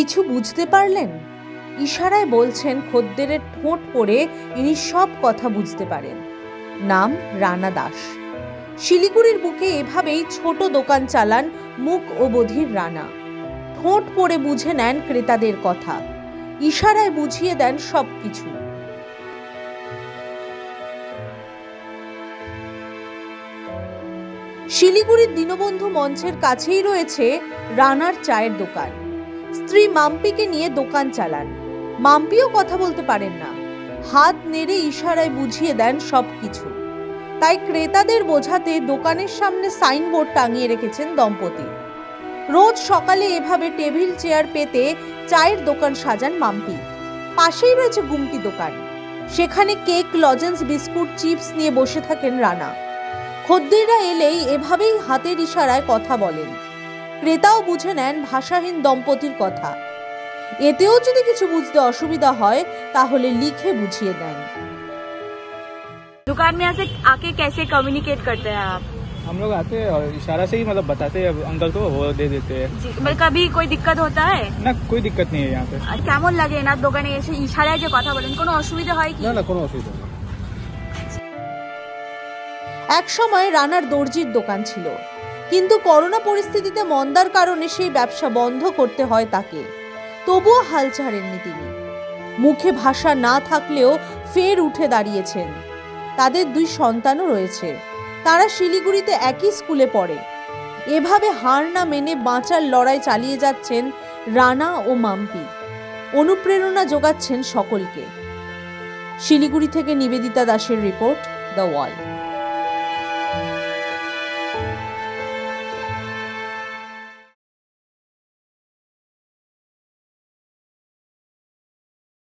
কিছু বুঝতে পারলেন? ইশারায় বলছেন খদ্দেরের ঠোঁট পড়ে ইনি সব কথা বুঝতে পারেন। নাম রানা দাস। শিলিগুড়ির বুকে এভাবেই ছোট দোকান চালান মুক ও বধির রানা। ঠোঁট পড়ে বুঝে নেন ক্রেতাদের কথা, ইশারায় বুঝিয়ে দেন সবকিছু। শিলিগুড়ির দীনবন্ধু মঞ্চের কাছেই রয়েছে রানার চায়ের দোকান। স্ত্রী মাম্পিকে নিয়ে দোকান চালান। মাম্পিও কথা বলতে পারেন না, হাত নেড়ে ইশারায় বুঝিয়ে দেন সবকিছু। তাই ক্রেতাদের বোঝাতে দোকানের সামনে সাইনবোর্ড টাঙিয়ে রেখেছেন দম্পতি। রোজ সকালে এভাবে টেবিল চেয়ার পেতে চায়ের দোকান সাজান মাম্পি। পাশেই রয়েছে গুমটি দোকান, সেখানে কেক, লজেন্স, বিস্কুট, চিপস নিয়ে বসে থাকেন রানা। খদ্দেররা এলেই এভাবেই হাতের ইশারায় কথা বলেন। ক্রেতাও বুঝে নেন ভাষাহীন দম্পতির কথা। এতেও যদি কিছু বুঝতে অসুবিধা হয় তাহলে লিখে বুঝিয়ে দেন। दुकान में ऐसे आके कैसे कम्युनिकेट करते हैं आप? हम लोग आते हैं और इशारा से ही मतलब बताते हैं अंकल को, वो दे देते हैं। कभी कोई दिक्कत होता है ना? कोई दिक्कत नहीं है यहाँ पे। কেমন লাগে এনার দোকানে এসে ইশারায় যে কথা বলেন? কোনো অসুবিধা হয় কি? না কোনো অসুবিধা নেই। এক সময় রানার দর্জির দোকান ছিল, কিন্তু করোনা পরিস্থিতিতে মন্দার কারণে সেই ব্যবসা বন্ধ করতে হয় তাকে। তবুও হাল ছাড়েননি তিনি। মুখে ভাষা না থাকলেও ফের উঠে দাঁড়িয়েছেন। তাদের 2 সন্তানও রয়েছে, তারা শিলিগুড়িতে একই স্কুলে পড়ে। এভাবে হার না মেনে বাঁচার লড়াই চালিয়ে যাচ্ছেন রানা ও মাম্পি। অনুপ্রেরণা যোগাচ্ছেন সকলকে। শিলিগুড়ি থেকে নিবেদিতা দাসের রিপোর্ট, দ্য ওয়াল।